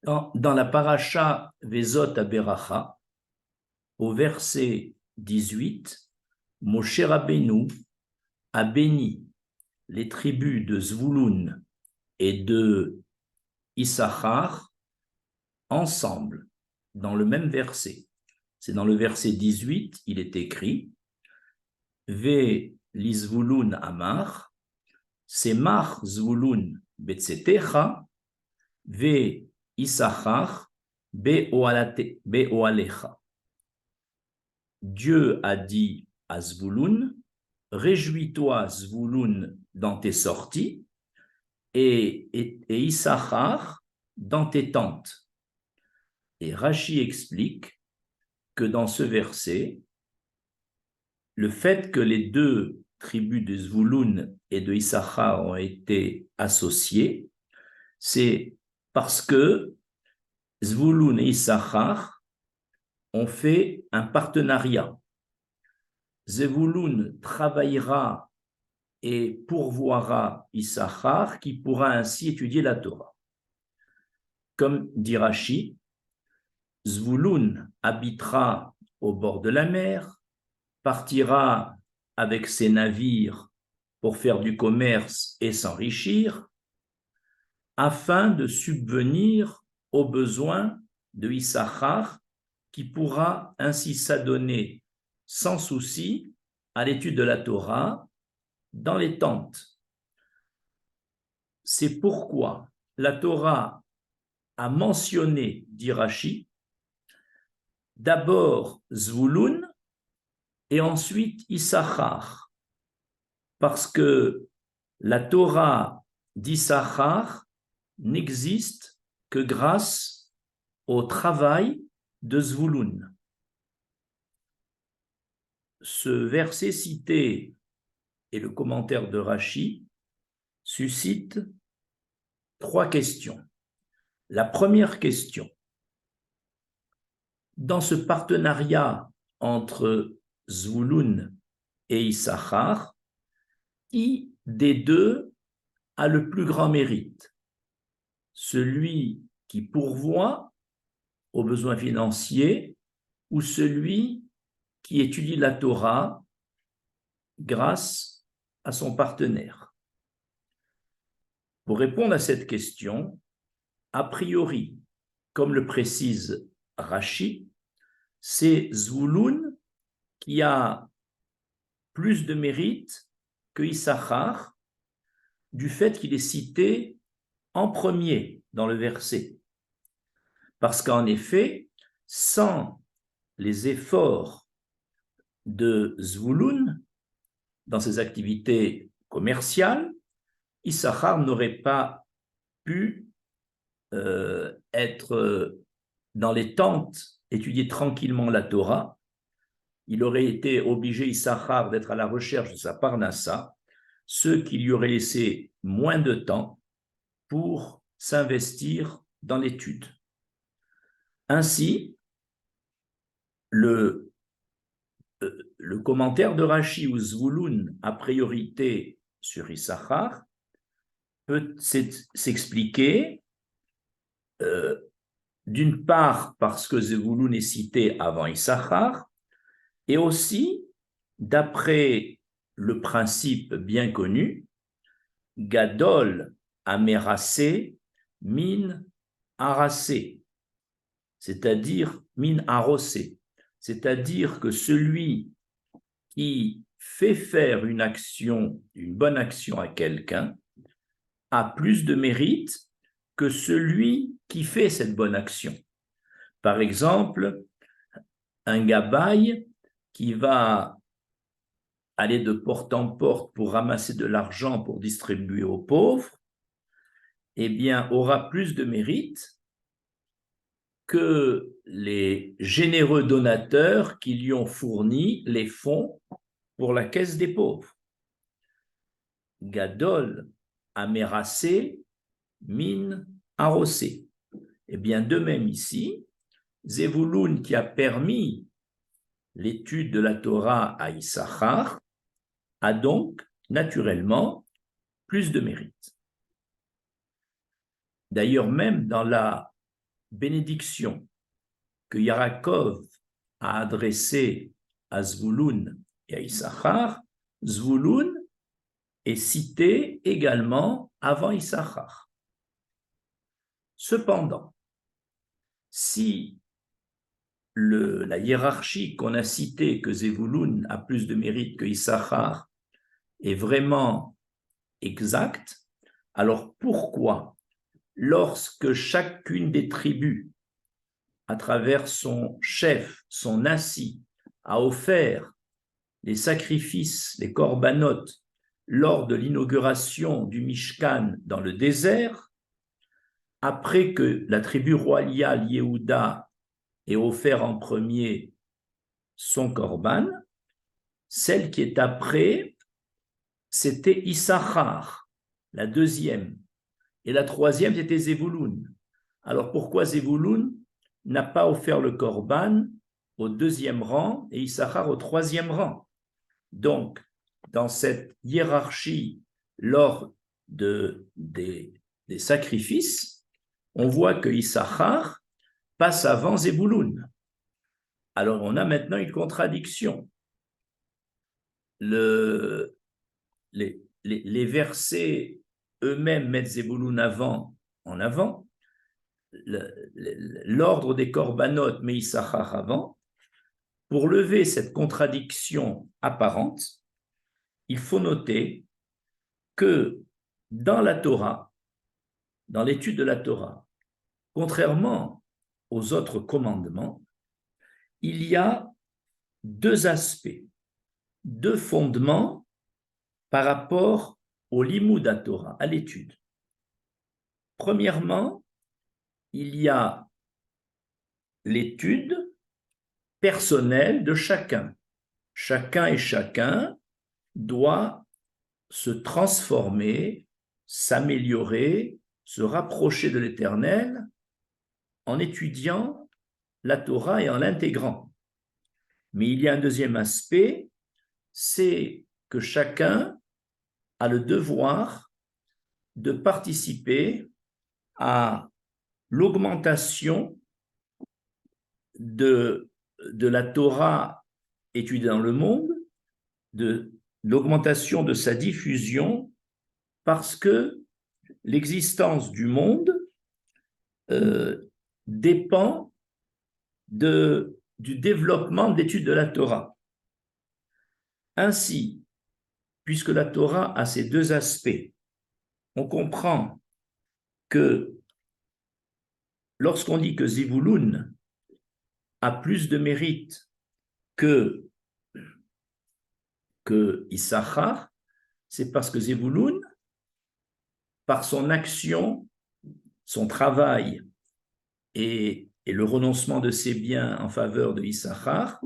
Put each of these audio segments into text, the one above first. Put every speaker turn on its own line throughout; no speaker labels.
Dans la paracha Vezot Aberacha, au verset 18, Moshe Rabbeinu a béni les tribus de Zvouloun et de Issachar ensemble, dans le même verset. C'est dans le verset 18, il est écrit Ve l'Izvouloun Amar, Semach Zvouloun Betsetecha, Ve Issachar Be'oalecha. Dieu a dit à Zvouloun, réjouis-toi Zvouloun dans tes sorties et Issachar dans tes tentes. Et Rashi explique que dans ce verset, le fait que les deux tribus de Zvouloun et de Issachar ont été associées, c'est parce que Zvouloun et Issachar ont fait un partenariat. Zvouloun travaillera et pourvoira Issachar qui pourra ainsi étudier la Torah. Comme dit Rashi, Zvouloun habitera au bord de la mer, partira avec ses navires pour faire du commerce et s'enrichir, afin de subvenir aux besoins de Issachar, qui pourra ainsi s'adonner sans souci à l'étude de la Torah dans les tentes. C'est pourquoi la Torah a mentionné, dit Rashi, d'abord Zvouloun et ensuite Issachar, parce que la Torah d'Issachar n'existe que grâce au travail de Zvouloun. Ce verset cité et le commentaire de Rashi suscitent trois questions. La première question, dans ce partenariat entre Zvouloun et Issachar, qui des deux a le plus grand mérite? Celui qui pourvoit aux besoins financiers ou celui qui étudie la Torah grâce à son partenaire? Pour répondre à cette question, a priori, comme le précise Rashi, c'est Zvouloun qui a plus de mérite que Issachar, du fait qu'il est cité en premier dans le verset. Parce qu'en effet, sans les efforts de Zvouloun dans ses activités commerciales, Issachar n'aurait pas pu être dans les tentes, étudier tranquillement la Torah. Il aurait été obligé, Issachar, d'être à la recherche de sa parnassa, ce qui lui aurait laissé moins de temps pour s'investir dans l'étude. Ainsi, le commentaire de Rashi où Zvouloun a priorité sur Issachar peut s'expliquer d'une part parce que Zvouloun est cité avant Issachar, et aussi d'après le principe bien connu, Gadol Amerasé min Arasé, c'est-à-dire min Arosé, c'est-à-dire que celui qui fait faire une action, une bonne action à quelqu'un, a plus de mérite que celui qui fait cette bonne action. Par exemple, un gabaï qui va aller de porte en porte pour ramasser de l'argent pour distribuer aux pauvres, eh bien, aura plus de mérite que les généreux donateurs qui lui ont fourni les fonds pour la caisse des pauvres. Gadol Amerasé min Arosé. Eh bien, de même ici, Zvouloun qui a permis l'étude de la Torah à Issachar a donc naturellement plus de mérite. D'ailleurs, même dans la bénédiction que Yaakov a adressée à Zvouloun et à Issachar, Zvouloun est cité également avant Issachar. Cependant, si la hiérarchie qu'on a citée, que Zvouloun a plus de mérite que Issachar, est vraiment exacte, alors pourquoi, lorsque chacune des tribus, à travers son chef, son nassi, a offert les sacrifices, les corbanotes, lors de l'inauguration du Mishkan dans le désert, après que la tribu royale Yehuda ait offert en premier son korban, celle qui est après, c'était Issachar, la deuxième, et la troisième, c'était Zevouloun. Alors pourquoi Zevouloun n'a pas offert le korban au deuxième rang et Issachar au troisième rang? Donc, dans cette hiérarchie, lors des sacrifices, on voit que Issachar passe avant Zebouloun. Alors, on a maintenant une contradiction. Les versets eux-mêmes mettent Zebouloun en avant. L'ordre des corbanotes met Issachar avant. Pour lever cette contradiction apparente, il faut noter que dans la Torah, dans l'étude de la Torah, contrairement aux autres commandements, il y a deux aspects, deux fondements par rapport au limud à Torah, à l'étude. Premièrement, il y a l'étude personnelle de chacun. Chacun et chacun doit se transformer, s'améliorer, se rapprocher de l'Éternel en étudiant la Torah et en l'intégrant. Mais il y a un deuxième aspect, c'est que chacun a le devoir de participer à l'augmentation de la Torah étudiée dans le monde, de l'augmentation de sa diffusion, parce que l'existence du monde dépend du développement de l'étude de la Torah. Ainsi, puisque la Torah a ces deux aspects, on comprend que lorsqu'on dit que Zivouloun a plus de mérite que Issachar, c'est parce que Zivouloun, par son action, son travail et le renoncement de ses biens en faveur de Issachar,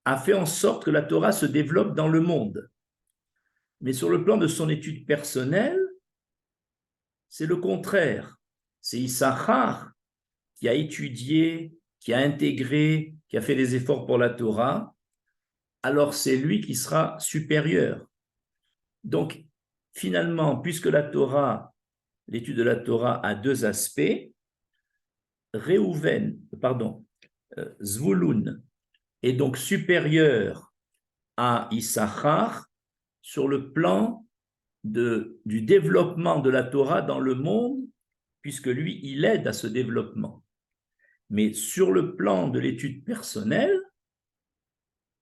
a fait en sorte que la Torah se développe dans le monde. Mais sur le plan de son étude personnelle, c'est le contraire. C'est Issachar qui a étudié, qui a intégré, qui a fait des efforts pour la Torah, alors c'est lui qui sera supérieur. Donc, finalement, puisque l'étude de la Torah a deux aspects, Zvouloun est donc supérieur à Issachar sur le plan du développement de la Torah dans le monde, puisque lui, il aide à ce développement. Mais sur le plan de l'étude personnelle,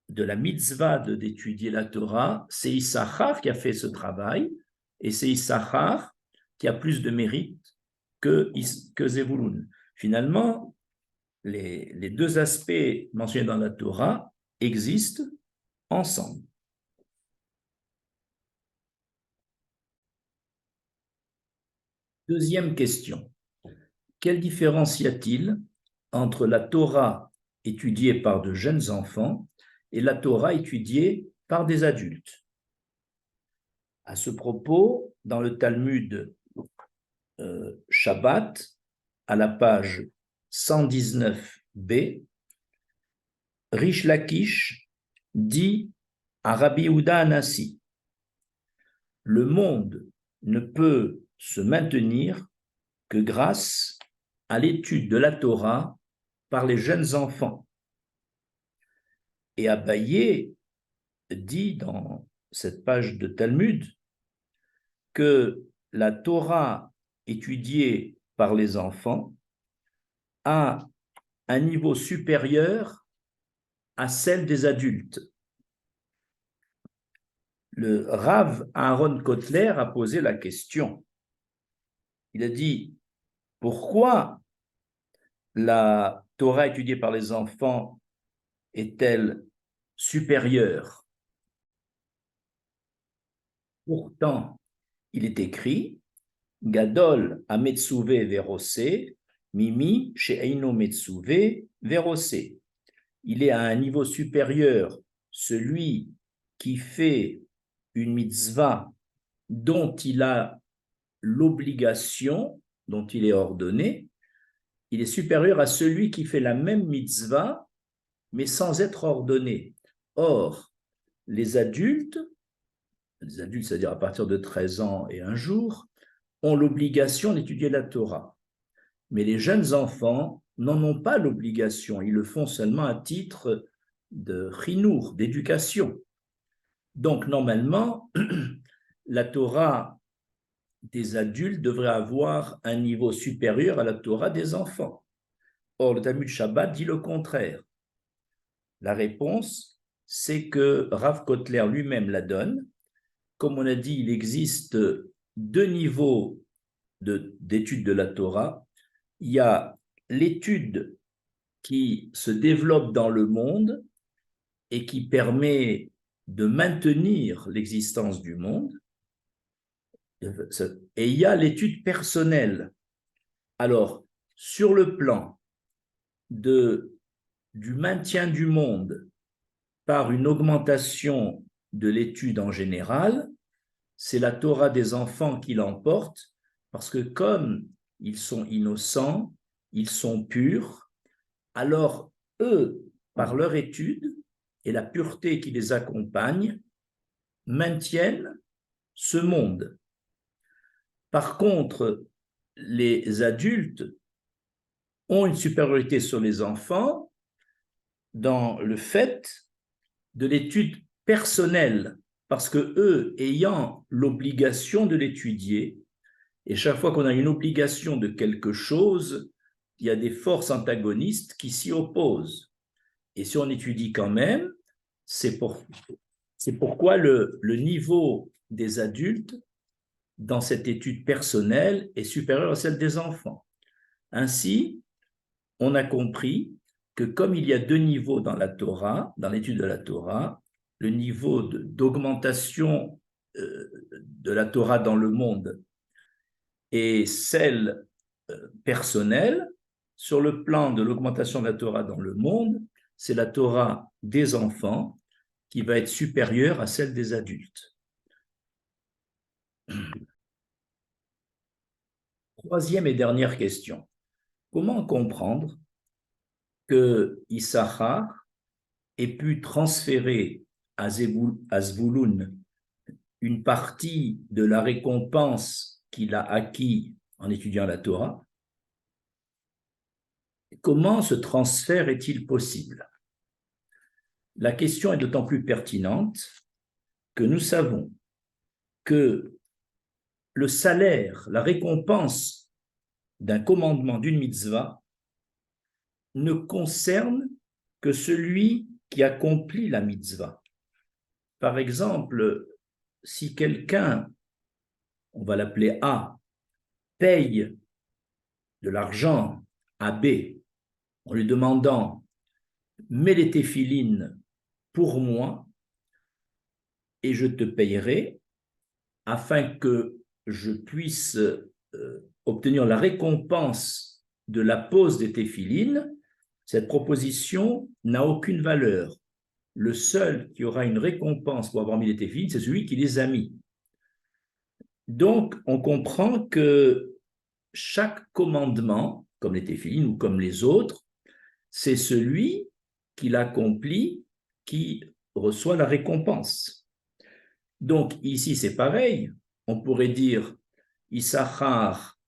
de la mitzvah d'étudier la Torah, c'est Issachar qui a fait ce travail, et c'est Issachar qui a plus de mérite que Zevouloun. Finalement, les deux aspects mentionnés dans la Torah existent ensemble. Deuxième question. Quelle différence y a-t-il entre la Torah étudiée par de jeunes enfants et la Torah étudiée par des adultes? À ce propos, dans le Talmud Shabbat, à la page 119b, Rish Lakish dit à Rabbi Yehuda Hanassi, le monde ne peut se maintenir que grâce à l'étude de la Torah par les jeunes enfants. Et Abaye dit dans cette page de Talmud que la Torah étudiée par les enfants a un niveau supérieur à celle des adultes. Le Rav Aaron Kotler a posé la question. Il a dit, pourquoi la Torah étudiée par les enfants est-elle supérieure? Pourtant, il est écrit, Gadol ametsuve verose, mimi she'eino metsuve verose. Il est à un niveau supérieur celui qui fait une mitzvah dont il a l'obligation, dont il est ordonné, il est supérieur à celui qui fait la même mitzvah, mais sans être ordonné. Or, les adultes, c'est-à-dire à partir de 13 ans et un jour, ont l'obligation d'étudier la Torah. Mais les jeunes enfants n'en ont pas l'obligation, ils le font seulement à titre de chinour, d'éducation. Donc, normalement, la Torah des adultes devrait avoir un niveau supérieur à la Torah des enfants. Or, le Talmud Shabbat dit le contraire. La réponse, c'est que Rav Kotler lui-même la donne. Comme on a dit, il existe deux niveaux d'étude de la Torah. Il y a l'étude qui se développe dans le monde et qui permet de maintenir l'existence du monde. Et il y a l'étude personnelle. Alors, sur le plan du maintien du monde par une augmentation de l'étude en général, c'est la Torah des enfants qui l'emporte, parce que comme ils sont innocents, ils sont purs, alors eux, par leur étude et la pureté qui les accompagne, maintiennent ce monde. Par contre, les adultes ont une supériorité sur les enfants dans le fait de l'étude personnelle, parce que eux, ayant l'obligation de l'étudier, et chaque fois qu'on a une obligation de quelque chose, il y a des forces antagonistes qui s'y opposent. Et si on étudie quand même, c'est pourquoi le niveau des adultes dans cette étude personnelle est supérieur à celle des enfants. Ainsi, on a compris que comme il y a deux niveaux dans la Torah, dans l'étude de la Torah, le niveau d'augmentation de la Torah dans le monde et celle personnelle, sur le plan de l'augmentation de la Torah dans le monde, c'est la Torah des enfants qui va être supérieure à celle des adultes. Troisième et dernière question. Comment comprendre que Issachar ait pu transférer à Zvouloun une partie de la récompense qu'il a acquis en étudiant la Torah? Comment ce transfert est-il possible? La question est d'autant plus pertinente que nous savons que le salaire, la récompense d'un commandement, d'une mitzvah, ne concerne que celui qui accomplit la mitzvah. Par exemple, si quelqu'un, on va l'appeler A, paye de l'argent à B en lui demandant « mets les téphilines pour moi et je te payerai afin que je puisse obtenir la récompense de la pose des téphilines », cette proposition n'a aucune valeur. Le seul qui aura une récompense pour avoir mis les téphilines, c'est celui qui les a mis. Donc, on comprend que chaque commandement, comme les téphilines ou comme les autres, c'est celui qui l'accomplit qui reçoit la récompense. Donc, ici, c'est pareil. On pourrait dire Issachar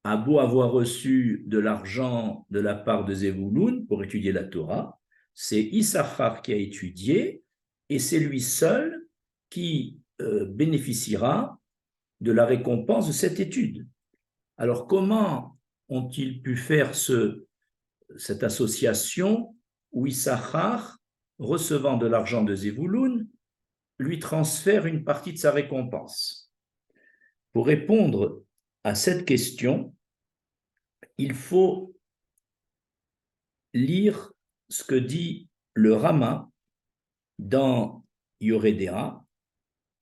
a beau avoir reçu de l'argent de la part de Zevouloun pour étudier la Torah, c'est Issachar qui a étudié et c'est lui seul qui bénéficiera de la récompense de cette étude. Alors comment ont-ils pu faire cette association où Issachar, recevant de l'argent de Zevouloun, lui transfère une partie de sa récompense? Pour répondre à cette question, il faut lire ce que dit le Rama dans Yoredea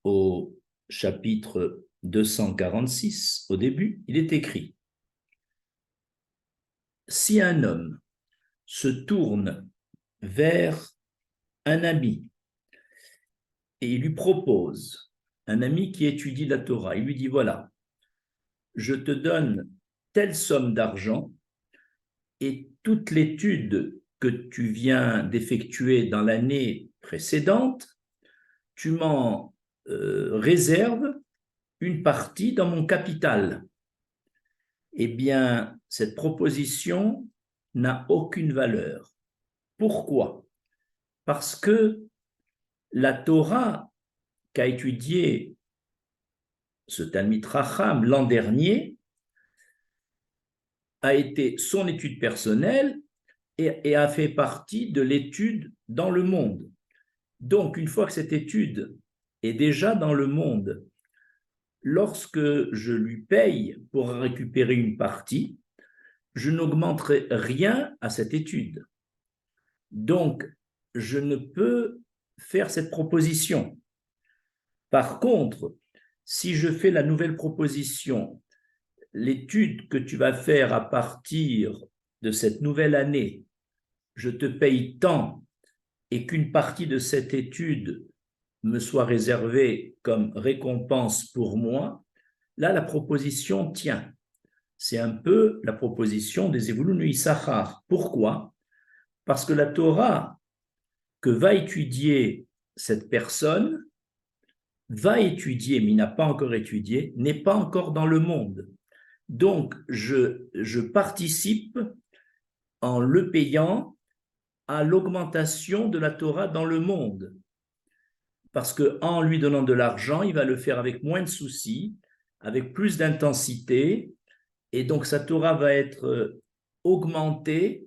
au chapitre 246, au début. Il est écrit: si un homme se tourne vers un ami et il lui propose, un ami qui étudie la Torah, il lui dit: voilà, je te donne telle somme d'argent et toute l'étude que tu viens d'effectuer dans l'année précédente, tu m'en réserves une partie dans mon capital. Eh bien, cette proposition n'a aucune valeur. Pourquoi? Parce que la Torah qu'a étudié ce Talmid Racham l'an dernier a été son étude personnelle et a fait partie de l'étude dans le monde. Donc, une fois que cette étude est déjà dans le monde, lorsque je lui paye pour récupérer une partie, je n'augmenterai rien à cette étude. Donc, je ne peux faire cette proposition. Par contre, si je fais la nouvelle proposition, l'étude que tu vas faire à partir de cette nouvelle année, je te paye tant et qu'une partie de cette étude me soit réservée comme récompense pour moi, là, la proposition tient. C'est un peu la proposition des Zevouloun et Issachar. Pourquoi? Parce que la Torah que va étudier cette personne, va étudier, mais il n'a pas encore étudié, n'est pas encore dans le monde. Donc, je participe en le payant à l'augmentation de la Torah dans le monde. Parce qu'en lui donnant de l'argent, il va le faire avec moins de soucis, avec plus d'intensité, et donc sa Torah va être augmentée,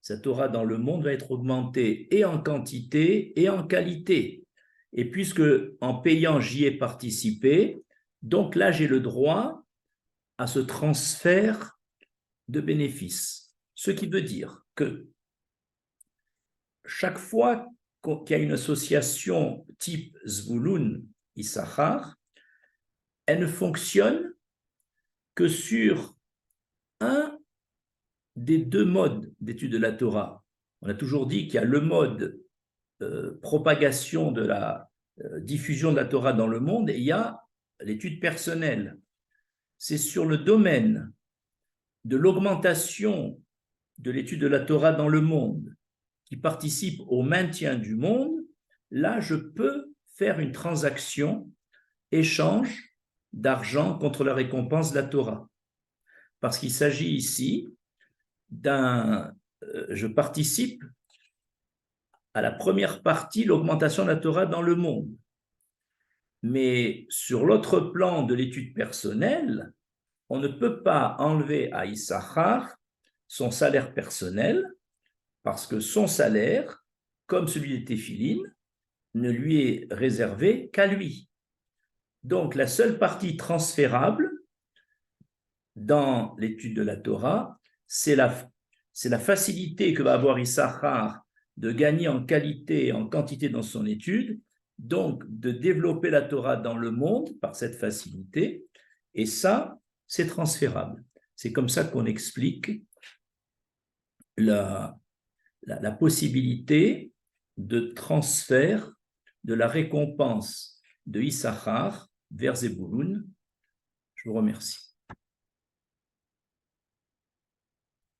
sa Torah dans le monde va être augmentée et en quantité et en qualité. Et puisque en payant, j'y ai participé, donc là, j'ai le droit à ce transfert de bénéfices. Ce qui veut dire que chaque fois qu'il y a une association type Zvouloun Issachar, elle ne fonctionne que sur un des deux modes d'étude de la Torah. On a toujours dit qu'il y a le mode propagation de la diffusion de la Torah dans le monde et il y a l'étude personnelle. C'est sur le domaine de l'augmentation de l'étude de la Torah dans le monde qui participe au maintien du monde, là, je peux faire une transaction, échange d'argent contre la récompense de la Torah. Parce qu'il s'agit ici je participe à la première partie, l'augmentation de la Torah dans le monde. Mais sur l'autre plan de l'étude personnelle, on ne peut pas enlever à Issachar son salaire personnel, parce que son salaire, comme celui de Téphiline, ne lui est réservé qu'à lui. Donc, la seule partie transférable dans l'étude de la Torah, c'est la facilité que va avoir Issachar de gagner en qualité et en quantité dans son étude, donc de développer la Torah dans le monde par cette facilité, et ça, c'est transférable. C'est comme ça qu'on explique la possibilité de transfert de la récompense de Issachar vers Zebouloun. Je vous remercie.